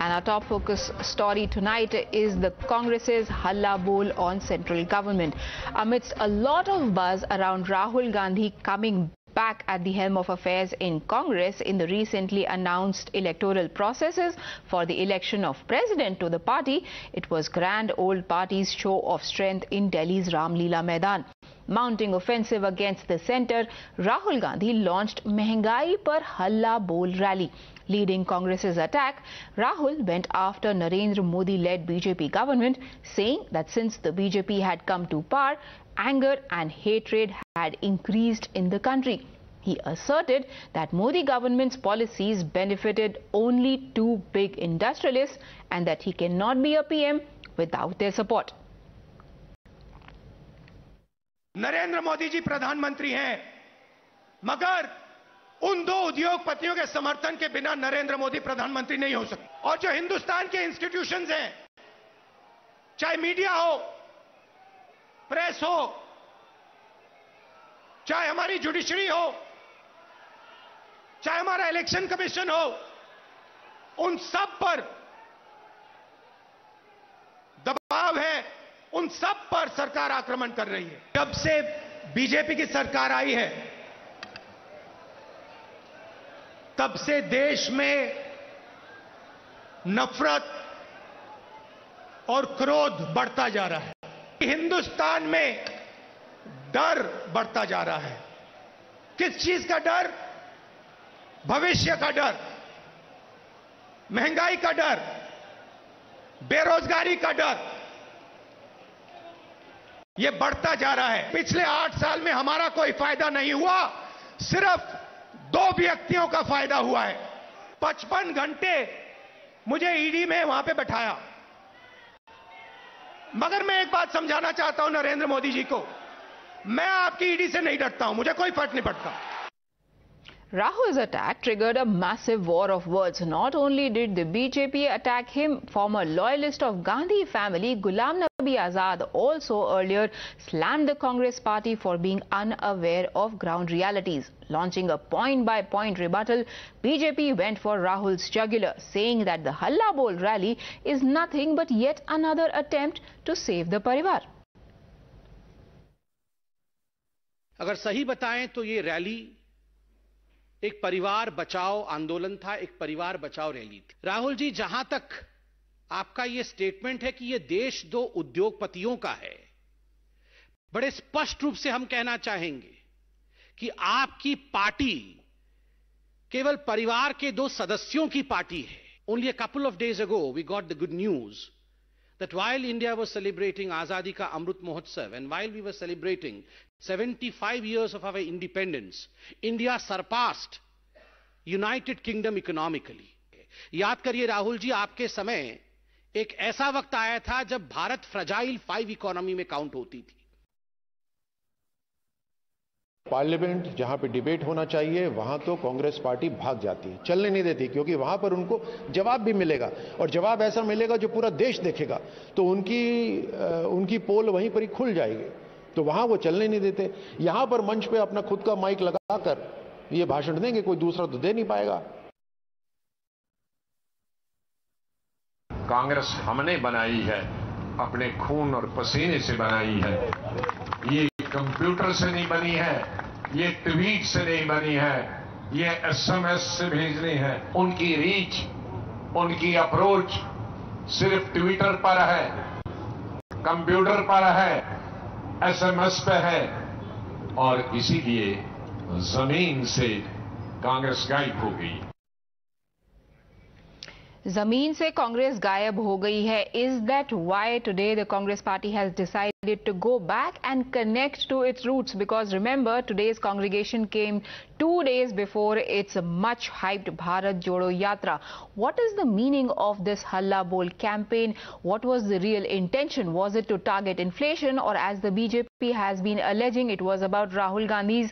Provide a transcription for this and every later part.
And our top focus story tonight is the Congress's Halla Bol on central government. Amidst a lot of buzz around Rahul Gandhi coming back at the helm of affairs in Congress in the recently announced electoral processes for the election of president to the party, it was grand old party's show of strength in Delhi's Ramlila Maidan. Mounting offensive against the centre, Rahul Gandhi launched Mehengai Par Halla Bol rally. Leading Congress's attack, Rahul went after Narendra Modi-led BJP government, saying that since the BJP had come to power, anger and hatred had increased in the country. He asserted that Modi government's policies benefited only two big industrialists and that he cannot be a PM without their support. Narendra Modi ji प्रधानमंत्री हैं, मगर उन दो उद्योगपतियों के समर्थन के बिना नरेंद्र मोदी प्रधानमंत्री नहीं हो सकते। और जो हिंदुस्तान के इंस्टीट्यूशंस हैं, चाहे मीडिया हो, प्रेस हो, चाहे हमारी जुडिशरी हो, चाहे हमारा इलेक्शन कमीशन हो, उन सब पर दबाव है, उन सब पर सरकार आक्रमण कर रही है। जब से बीजेपी की सरकार आई है, तब से देश में नफरत और क्रोध बढ़ता जा रहा है। हिंदुस्तान में डर बढ़ता जा रहा है। किस चीज का डर? भविष्य का डर, महंगाई का डर, बेरोजगारी का डर, ये बढ़ता जा रहा है। पिछले 8 साल में हमारा कोई फायदा नहीं हुआ, सिर्फ 2 व्यक्तियों का फायदा हुआ है। 55 घंटे मुझे ईडी में वहां पे बैठाया, मगर मैं एक बात समझाना चाहता हूं नरेंद्र मोदी जी को, मैं आपकी ईडी से नहीं डरता हूं, मुझे कोई फर्क नहीं पड़ता। Rahul's attack triggered a massive war of words. Not only did the BJP attack him, former loyalist of Gandhi family Ghulam Nabi Azad also earlier slammed the Congress party for being unaware of ground realities. Launching a point-by-point rebuttal, BJP went for Rahul's jugular, saying that the Halla Bol rally is nothing but yet another attempt to save the Parivaar. अगर सही बताएं तो ये rally एक परिवार बचाओ आंदोलन था, एक परिवार बचाओ रैली थी। राहुल जी, जहां तक आपका ये स्टेटमेंट है कि ये देश 2 उद्योगपतियों का है, बड़े स्पष्ट रूप से हम कहना चाहेंगे कि आपकी पार्टी केवल परिवार के 2 सदस्यों की पार्टी है। Only a couple of days ago we got the good news that while India was celebrating Azadi Ka Amrit Mahotsav and while we were celebrating 75 years of our independence, India surpassed United Kingdom economically. याद करिए राहुल जी, आपके समय एक ऐसा वक्त आया था जब भारत फ्रजाइल 5 इकोनॉमी में काउंट होती थी। पार्लियामेंट जहां पे डिबेट होना चाहिए वहां तो कांग्रेस पार्टी भाग जाती है, चलने नहीं देती, क्योंकि वहां पर उनको जवाब भी मिलेगा और जवाब ऐसा मिलेगा जो पूरा देश देखेगा, तो उनकी पोल वहीं पर ही खुल जाएगी, तो वहां वो चलने नहीं देते। यहां पर मंच पे अपना खुद का माइक लगाकर ये भाषण देंगे, कोई दूसरा तो दे नहीं पाएगा। कांग्रेस हमने बनाई है, अपने खून और पसीने से बनाई है, ये कंप्यूटर से नहीं बनी है, ये ट्वीट से नहीं बनी है, ये एसएमएस से भेजनी है। उनकी रीच, उनकी अप्रोच सिर्फ ट्विटर पर है, कंप्यूटर पर है, एसएमएस पे है, और इसीलिए जमीन से कांग्रेस गायब हो गई। जमीन से कांग्रेस गायब हो गई है. Is that why today the Congress party has decided to go back and connect to its roots? Because remember, today's congregation came 2 days before its much hyped Bharat Jodo Yatra. What is the meaning of this Halla Bol campaign? What was the real intention? Was it to target inflation, or as the BJP has been alleging, it was about Rahul Gandhi's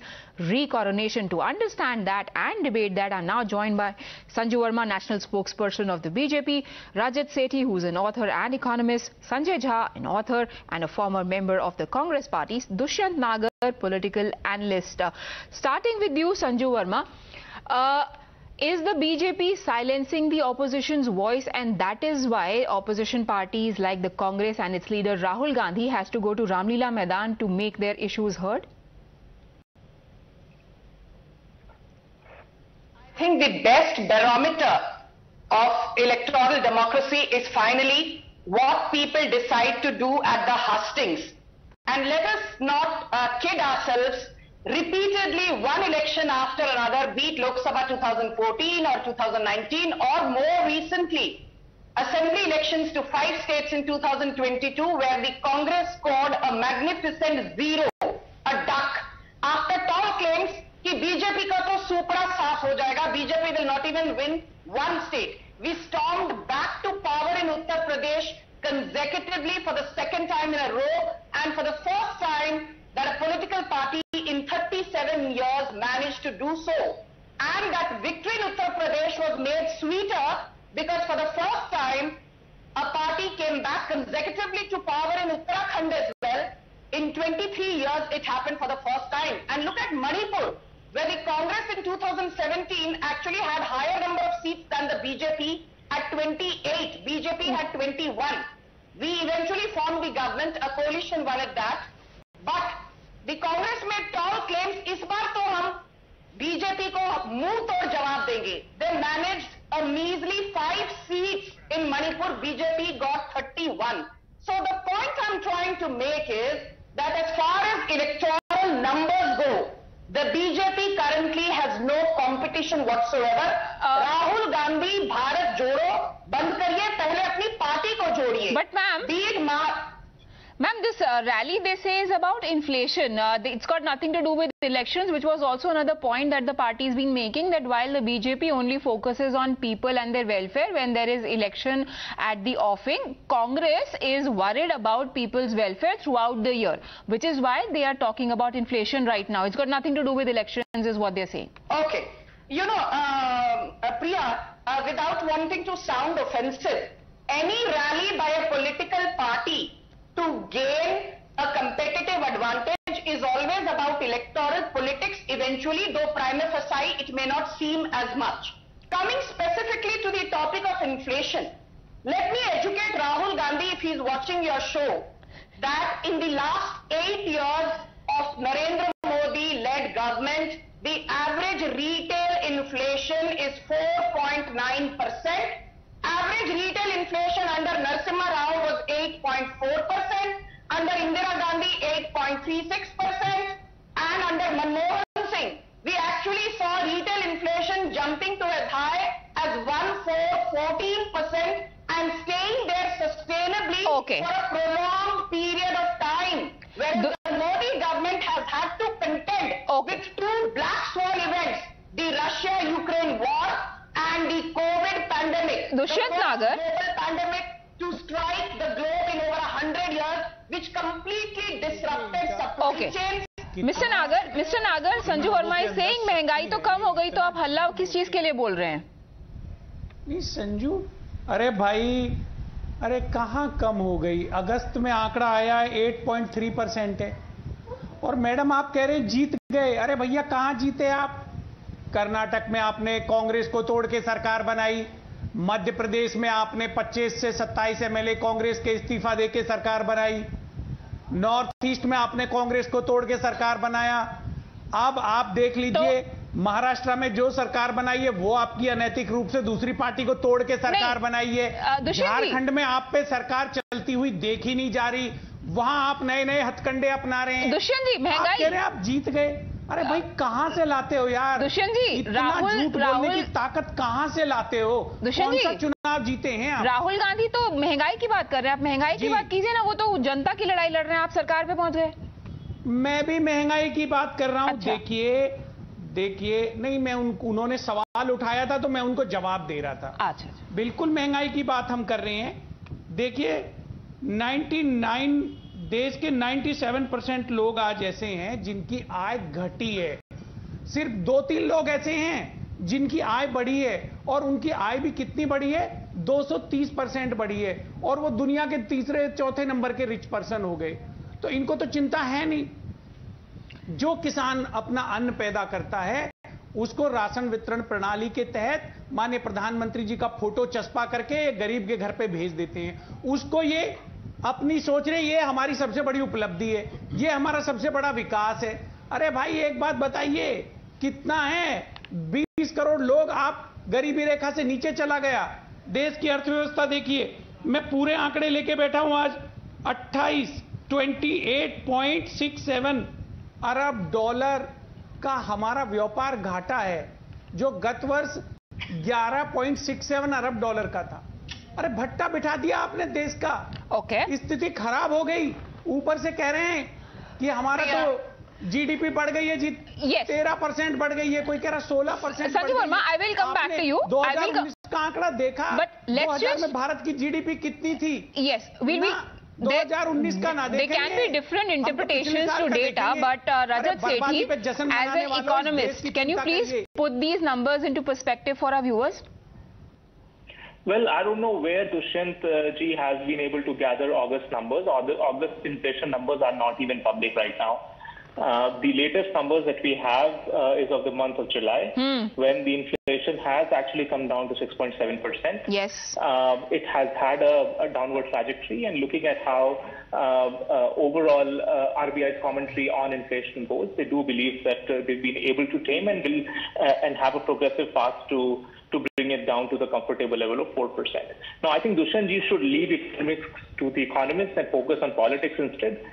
recoronation? To understand that and debate that, I'm now joined by Sanju Verma, national spokesperson of the BJP, Rajat Sethi, who's an author and economist, Sanjay Jha, an author and a former member of the Congress party, Dushyant Nagar, political analyst. Starting with you, Sanju Verma, Is the BJP silencing the opposition's voice, and that is why opposition parties like the Congress and its leader Rahul Gandhi has to go to Ramlila Maidan to make their issues heard? I think the best barometer of electoral democracy is finally what people decide to do at the hustings. And let us not kid ourselves. Repeatedly, one election after another, be it Lok Sabha 2014 or 2019, or more recently, assembly elections to 5 states in 2022, where the Congress scored a magnificent 0, a duck, after tall claims कि BJP का तो सुपड़ा साफ हो जाएगा, BJP will not even win one state. We stormed back to power in Uttar Pradesh consecutively for the second time in a row, and for the first time that a political party in 37 years managed to do so. And that victory in Uttar Pradesh was made sweeter because for the first time a party came back consecutively to power in Uttarakhand as well. In 23 years it happened for the first time. And look at Manipur, where the Congress in 2017 actually had higher number of seats than the BJP at 28. BJP had 21. We eventually formed the government, a coalition won at that. But the Congress made tall claims. इस बार तो हम BJP को मुंह तोड़ जवाब देंगे. They managed a measly 5 seats in Manipur. BJP got 31. So the point I'm trying to make is that as far as electoral numbers go, the BJP currently has no competition whatsoever. Rahul Gandhi, Bharat Jodo, बंद करिए, पहले अपनी party को जोड़िए. But ma'am, this rally they say is about inflation. It's got nothing to do with elections, which was also another point that the party has been making, that while the BJP only focuses on people and their welfare when there is election at the offing, Congress is worried about people's welfare throughout the year, which is why they are talking about inflation right now. It's got nothing to do with elections is what they're saying. Okay. You know, Priya, without wanting to sound offensive, any rally by a political party to gain a competitive advantage is always about electoral politics eventually, though prima facie it may not seem as much. Coming specifically to the topic of inflation, let me educate Rahul Gandhi, if he is watching your show, that in the last 8 years of Narendra Modi-led government, the average retail inflation is 4.9%. Average retail inflation under Narasimha Rao was 8.4%, under Indira Gandhi 8.36%, and under Manmohan Singh we actually saw retail inflation jumping to as high as 14% and staying there sustainably for a prolonged period of time. Whereas the Modi government has had to contend with 2 black swan events, the Russia-Ukraine war and the COVID pandemic. Dushyant Nagar. Global pandemic to strike the globe in over 100 years, which completely disrupted supply chains. Mr. Nagar, Sanju Verma is saying महंगाई तो कम हो गई, तो आप हल्ला किस चीज के लिए बोल रहे हैं? नहीं संजू, अरे भाई, अरे कहाँ कम हो गई? अगस्त में आंकड़ा आया है 8.3% है, और मैडम आप कह रहे हैं जीत गए. अरे भैया कहाँ जीते आप? कर्नाटक में आपने कांग्रेस को तोड़ के सरकार बनाई, मध्य प्रदेश में आपने 25 से 27 एमएलए कांग्रेस के इस्तीफा देके सरकार बनाई, नॉर्थ ईस्ट में आपने कांग्रेस को तोड़ के सरकार बनाया. अब आप देख लीजिए महाराष्ट्र में जो सरकार बनाई है वो आपकी अनैतिक रूप से दूसरी पार्टी को तोड़ के सरकार बनाई है. झारखंड में आप पे सरकार चलती हुई देखी नहीं जा रही, वहां आप नए नए हथकंडे अपना रहे हैं. दुष्यंत जी, महंगाई कह रहे हैं आप जीत गए. अरे भाई कहां से लाते हो यार? दुष्यंत जी, राहुल की ताकत कहां से लाते हो? कौन सा चुनाव जीते हैं आप? राहुल गांधी तो महंगाई की बात कर रहे हैं, आप महंगाई की बात कीजिए ना. वो तो जनता की लड़ाई लड़ रहे हैं, आप सरकार पे पहुंच गए. मैं भी महंगाई की बात कर रहा हूं. अच्छा. देखिए नहीं, मैं उन्होंने सवाल उठाया था तो मैं उनको जवाब दे रहा था. अच्छा. बिल्कुल महंगाई की बात हम कर रहे हैं. देखिए 99 देश के 97% लोग आज ऐसे हैं जिनकी आय घटी है. सिर्फ 2-3 लोग ऐसे हैं जिनकी आय बढ़ी है, और उनकी आय भी कितनी बढ़ी है? 230% बढ़ी है, और वो दुनिया के 3-4 नंबर के रिच पर्सन हो गए. तो इनको तो चिंता है नहीं. जो किसान अपना अन्न पैदा करता है उसको राशन वितरण प्रणाली के तहत माननीय प्रधानमंत्री जी का फोटो चस्पा करके गरीब के घर पे भेज देते हैं। उसको ये अपनी सोच रहे, ये हमारी सबसे बड़ी उपलब्धि है, ये हमारा सबसे बड़ा विकास है। अरे भाई एक बात बताइए, कितना है 20 करोड़ लोग, आप गरीबी रेखा से नीचे चला गया। देश की अर्थव्यवस्था देखिए, मैं पूरे आंकड़े लेके बैठा हूं आज, 28.67 अरब डॉलर का हमारा व्यापार घाटा है, जो गत वर्ष 11.67 अरब डॉलर का था। अरे भट्टा बिठा दिया आपने देश का। स्थिति खराब हो गई। ऊपर से कह रहे हैं कि हमारा तो जीडीपी बढ़ गई है जी, 13% बढ़ गई है, कोई कह रहा 16%। Sanju Verma, I will come back to you. 2019 का आंकड़ा देखा, बट 2000 में भारत की जीडीपी कितनी थी? यस, वी 2019 का ना देखेंगे। There can be different interpretations to data, but Rajat Sethi, as an economist, can you please put these numbers into perspective for our viewers? Well, I don't know where Dushyant Ji has been able to gather August numbers. August inflation numbers are not even public right now. The latest numbers that we have is of the month of July, when the inflation has actually come down to 6.7%. Yes. It has had a downward trajectory, and looking at how overall RBI's commentary on inflation goes, they do believe that they've been able to tame and will and have a progressive path to bring it down to the comfortable level of 4%. Now, I think Dushyant Ji should leave economics to the economists and focus on politics instead.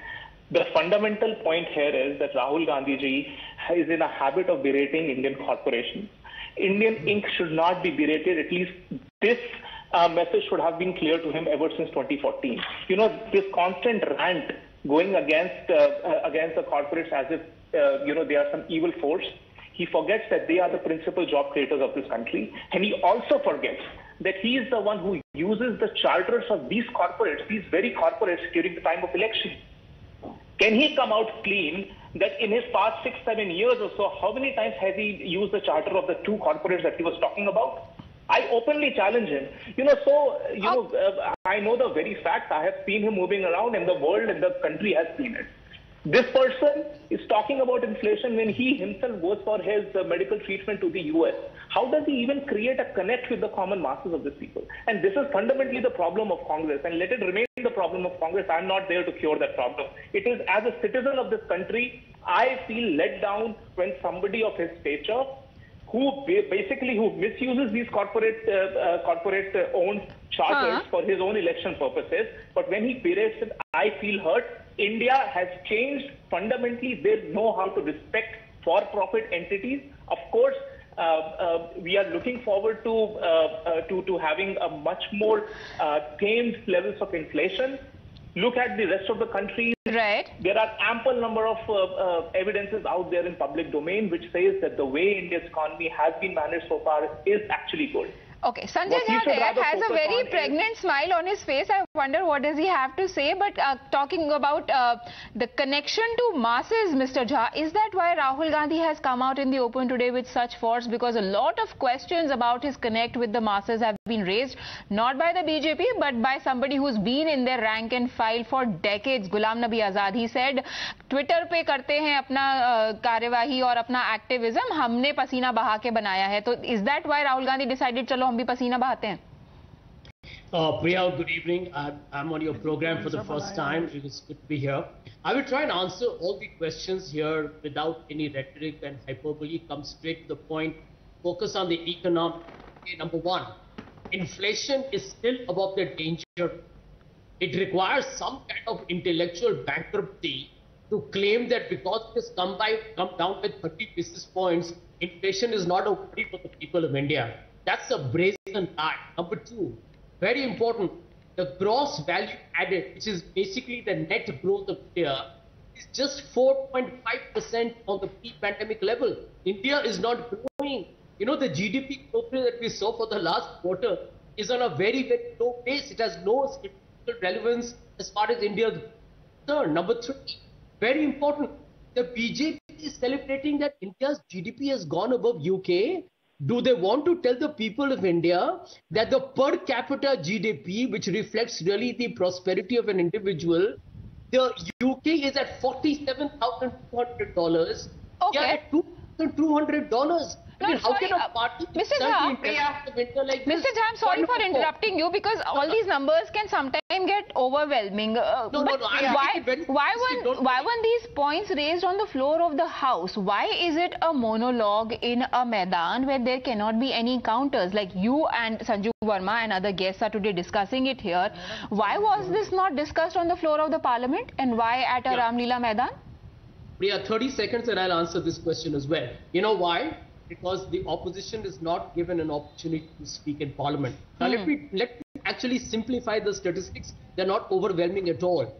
The fundamental point here is that Rahul Gandhi ji is in a habit of berating Indian corporations. Indian Inc. should not be berated. At least this message should have been clear to him ever since 2014. You know, this constant rant going against the corporates as if they are some evil force. He forgets that they are the principal job creators of this country, and he also forgets that he is the one who uses the charters of these corporates, these very corporates, during the time of election. Can he come out clean that in his past 6-7 years or so, how many times has he used the charter of the two corporates that he was talking about? I openly challenge him. I know the very fact. I have seen him moving around, and the world and the country has seen it. This person is talking about inflation when he himself goes for his medical treatment to the US. How does he even create a connect with the common masses of these people? And this is fundamentally the problem of Congress, and let it remain the problem of Congress. I'm not there to cure that problem. It is, as a citizen of this country, I feel let down when somebody of his stature, who misuses these corporate owned charters for his own election purposes, but when he berates it, I feel hurt. India has changed fundamentally. They know how to respect for-profit entities. Of course, we are looking forward to having a much more tamed levels of inflation. Look at the rest of the country. Right. There are ample number of evidences out there in public domain which says that the way India's economy has been managed so far is actually good. Okay, Sanjay Jha has a very pregnant smile on his face. I wonder what does he have to say. But talking about the connection to masses, Mr. Jha, is that why Rahul Gandhi has come out in the open today with such force? Because a lot of questions about his connect with the masses have been raised, not by the BJP, but by somebody who's been in their rank and file for decades, Ghulam Nabi Azad. He said, Twitter पे करते हैं अपना कार्यवाही और अपना activism, हमने पसीना बहा के बनाया है. तो is that why Rahul Gandhi decided, चलो हम भी पसीना बहाते हैं? Priya, good evening. I'm on your program for the first time. It is good to be here. I will try and answer all the questions here without any rhetoric and hyperbole. Come straight to the point. Focus on the economic. Okay, number one, inflation is still above the danger. It requires some kind of intellectual bankruptcy to claim that because it has come down with 30 basis points, inflation is not a worry for the people of India. That's a brazen lie. Number two, very important, the gross value added, which is basically the net growth of India, is just 4.5% on the pre-pandemic level. India is not growing. You know, the GDP growth rate that we saw for the last quarter is on a very, very low base. It has no statistical relevance as far as India is concerned. Number three, very important, the BJP is celebrating that India's GDP has gone above UK. Do they want to tell the people of India that the per capita GDP, which reflects really the prosperity of an individual, the UK is at $47,200. Okay. Yeah, at $2,200. I mean, how can a party Mr. Jha, like Mr. Jha, I'm sorry for interrupting you because all these numbers can sometimes get overwhelming. Why weren't these points raised on the floor of the House? Why is it a monologue in a Maidan where there cannot be any counters? Like you and Sanju Verma and other guests are today discussing it here. Why was this not discussed on the floor of the Parliament, and why at a Ramlila Maidan? Priya, 30 seconds and I'll answer this question as well. You know why? Because the opposition is not given an opportunity to speak in Parliament. Now let me actually simplify the statistics. They're not overwhelming at all.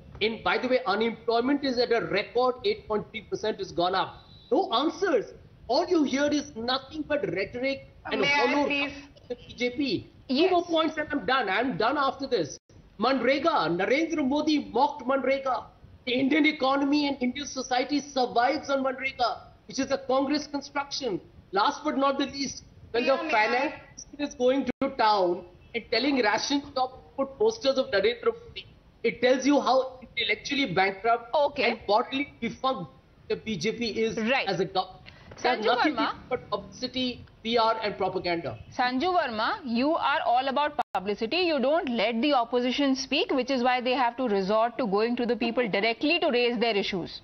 By the way, unemployment is at a record 8.3%, has gone up. No answers. All you hear is nothing but rhetoric and hollow the BJP. Yes. 2 more points and I'm done. I'm done after this. Manrega, Narendra Modi mocked Manrega. The Indian economy and Indian society survives on Manrega, which is a Congress construction. Last but not the least, when the finance minister is going to town and telling ration shop to put posters of Narendra Modi, it tells you how intellectually bankrupt and bodily defunct the BJP is as a government. Sanju Verma, but publicity, PR and propaganda. Sanju Verma, you are all about publicity. You don't let the opposition speak, which is why they have to resort to going to the people directly to raise their issues.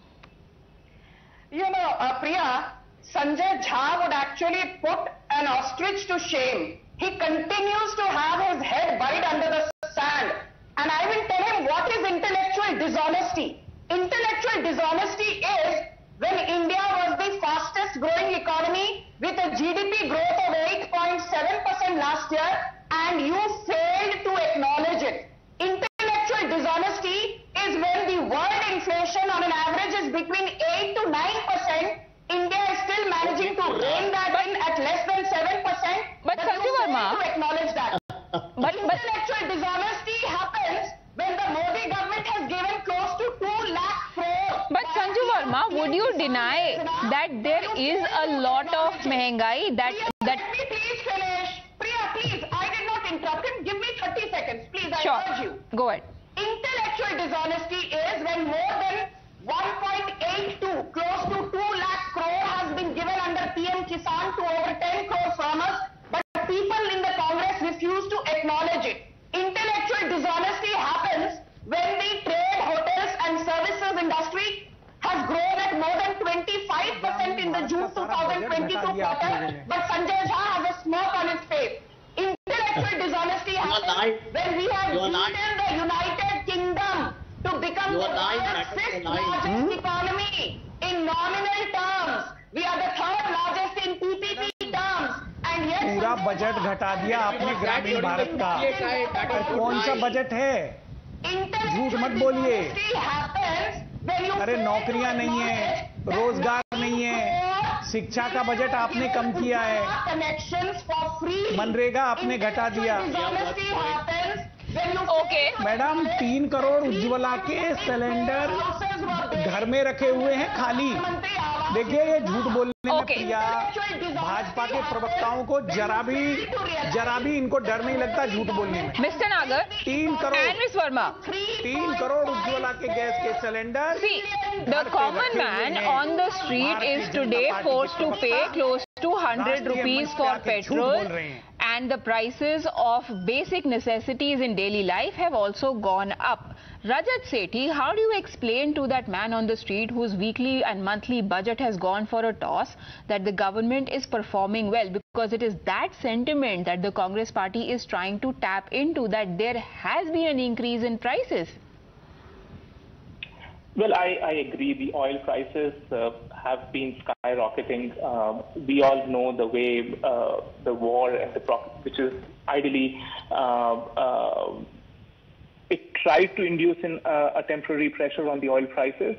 You know, Priya, Sanjay Jha would actually put an ostrich to shame. He continues to have his head buried under the sand. And I will tell him what is intellectual dishonesty. Intellectual dishonesty is when India was the fastest growing economy with a GDP growth of 8.7% last year and you failed to acknowledge it. Intellectual dishonesty is when the world inflation on an average is between 8 to 9%. India is still managing to rein that in at less than 7%. But Sanju Verma, to acknowledge that. but intellectual dishonesty happens when the Modi government has given close to 2 lakh crore. But Sanju Verma, would you deny that there is a lot of Mehengai that... Let me please finish. Priya, please, I did not interrupt him. Give me 30 seconds, please. Sure. I urge you. Go ahead. Intellectual dishonesty is when more than 1.82, close to 2 lakh crore has been given under PM Kisan to over 10 crore farmers, but people in the Congress refuse to acknowledge it. Intellectual dishonesty happens when the trade, hotels and services industry has grown at more than 25% in the June 2022 quarter, but Sanjay Jha has a smirk on his face. Intellectual dishonesty happens when we have beaten the United Kingdom to become the world's 5th largest economy in nominal terms. We are the 3rd largest in PPP terms. And yet पूरा budget घटा दिया आपने ग्रामीण भारत का। कौन सा budget है? झूठ मत बोलिए। अरे नौकरियां नहीं है, रोजगार नहीं है, शिक्षा का बजट आपने कम किया है, मनरेगा आपने घटा दिया। मैडम 3 करोड़ उज्ज्वला के सिलेंडर घर में रखे हुए हैं खाली। देखिए ये झूठ बोलने में प्रिया, भाजपा के प्रवक्ताओं को जरा भी इनको डर नहीं लगता झूठ बोलने में। मिस्टर नागर, 3 करोड़ उज्ज्वला के गैस के cylinder. The common man on the street is today forced to pay close to 100 rupees for petrol, and the prices of basic necessities in daily life have also gone up. Rajat Sethi, how do you explain to that man on the street whose weekly and monthly budget has gone for a toss that the government is performing well, because it is that sentiment that the Congress party is trying to tap into, that there has been an increase in prices? Well, I agree. The oil prices have been skyrocketing. We all know the way the war and the which is ideally it tried to induce a temporary pressure on the oil prices.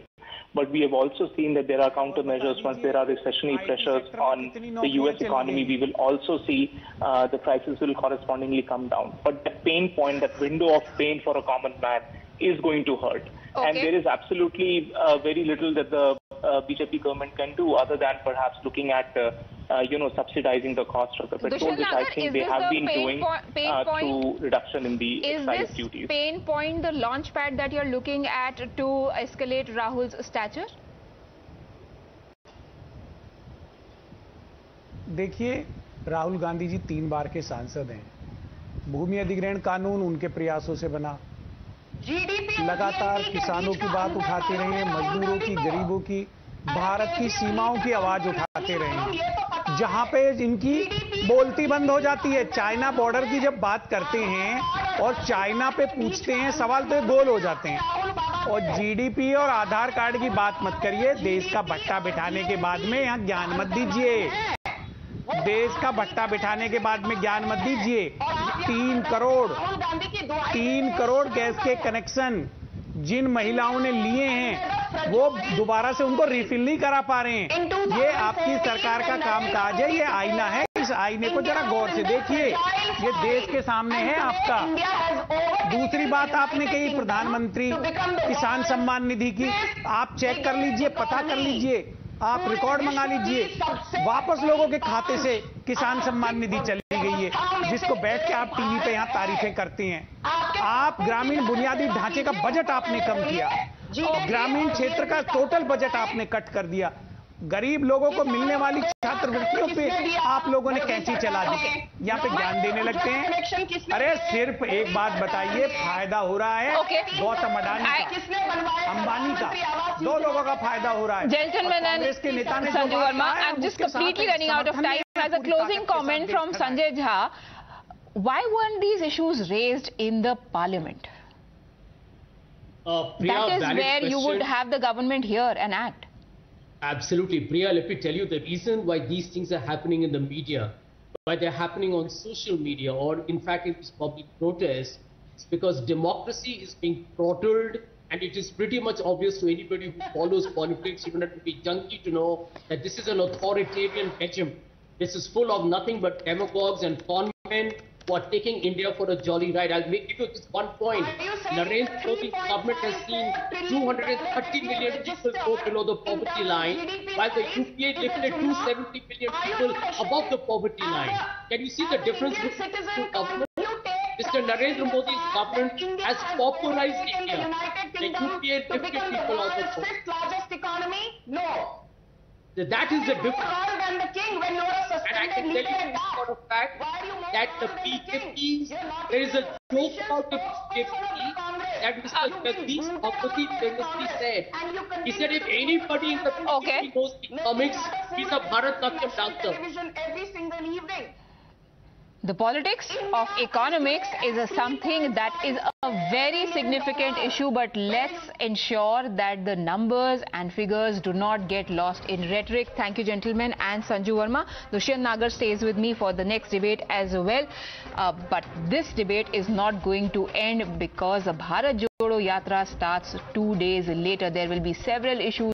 But we have also seen that there are countermeasures. Once there are recessionary pressures on the U.S. economy, we will also see the prices will correspondingly come down. But the pain point, that window of pain for a common man, is going to hurt. Okay. And there is absolutely very little that the BJP government can do other than perhaps looking at, subsidizing the cost of the petrol, which I think they have been doing through reduction in the excise duties. Is this pain point the launch pad that you're looking at to escalate Rahul's stature? देखिए, राहुल गांधी जी 3 बार के सांसद हैं। भूमि अधिग्रहण कानून उनके प्रयासों से बना। लगातार किसानों की बात उठाते रहे हैं, मजदूरों की, गरीबों की, भारत की सीमाओं की आवाज उठाते रहे हैं। जहां पे इनकी बोलती बंद हो जाती है, चाइना बॉर्डर की जब बात करते हैं और चाइना पे पूछते हैं सवाल, तो गोल हो जाते हैं। और जीडीपी और आधार कार्ड की बात मत करिए। देश का भट्टा बिठाने के बाद में यहाँ ज्ञान मत दीजिए। देश का भट्टा बिठाने के बाद में ज्ञान मत दीजिए। 3 करोड़ गैस के कनेक्शन जिन महिलाओं ने लिए हैं, वो दोबारा से उनको रिफिल नहीं करा पा रहे हैं। ये आपकी सरकार का कामकाज है, ये आईना है। इस आईने को जरा गौर से देखिए, ये देश के सामने है आपका। दूसरी बात आपने कही प्रधानमंत्री किसान सम्मान निधि की, आप चेक कर लीजिए, पता कर लीजिए, आप रिकॉर्ड मंगा लीजिए। वापस लोगों के खाते से किसान सम्मान निधि चली गई है, जिसको बैठ के आप टीवी पे यहाँ तारीफें करते हैं। आप ग्रामीण बुनियादी ढांचे का बजट आपने कम किया, ग्रामीण क्षेत्र का टोटल बजट आपने कट कर दिया। गरीब लोगों को मिलने वाली छात्रवृत्तियों पे आप लोगों ने कैंची चला दी, यहाँ पे ज्ञान देने लगते हैं। अरे सिर्फ एक बात बताइए, फायदा हो रहा है गौतम अडानी का, अंबानी का, 2 लोगों का फायदा हो रहा है। कांग्रेस के नेता ने Sanju Verma, I'm just completely running out of time. As a closing comment from Sanjay Jha, why weren't these issues raised in the parliament? That is where you would have the government here and act. Absolutely. Priya, let me tell you the reason why these things are happening in the media, why they're happening on social media, or in fact in this public protest, is because democracy is being throttled, and it is pretty much obvious to anybody who follows politics, even to be junkie, to know that this is an authoritarian regime. This is full of nothing but demagogues and conmen who are taking India for a jolly ride. I'll make it to this one point. Narendra Modi's government has seen 230 million people go below the poverty line, while the UPA lifted 270 million people above the poverty line. Can you see the difference between the two governments? Mr. Narendra Modi's government has popularized India. The UPA lifted people out of poverty. Largest economy? No. That is the difference. And I can tell you this for a fact that the BJP, there is a joke about the BJP that Mr. Jagdish Bhattacharya famously said. He said if anybody in the BJP knows economics, he's a Bharatnatyam dancer. Every single evening. The politics of economics is something that is a very significant issue, but let's ensure that the numbers and figures do not get lost in rhetoric. Thank you, gentlemen, and Sanju Verma. Dushyant Nagar stays with me for the next debate as well. But this debate is not going to end because the Bharat Jodo Yatra starts 2 days later. There will be several issues